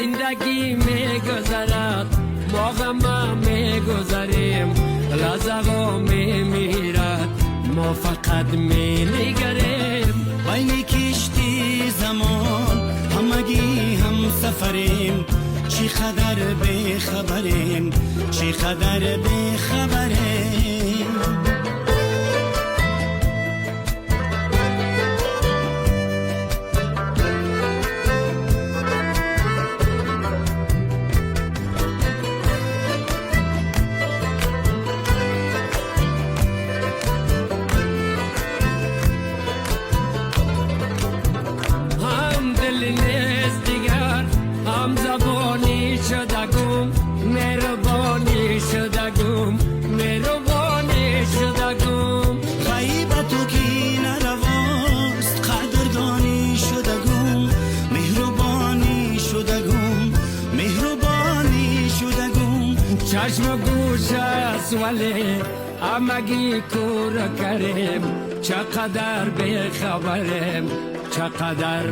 زندگی میگذرد ما غم میگذریم لحظه میمیرد ما فقط مینگریم بین کشتی زمان همگی هم سفریم چی قدر بخبریم چی قدر بخبریم هم زبانی شدگم مهربانی شدگم مهربانی شدگم غیبتو کی نرواست قدردانی شدگم مهربانی شدگم مهربانی شدگم چشم گوش است ولی همگی کور کریم چقدر بخبریم چقدر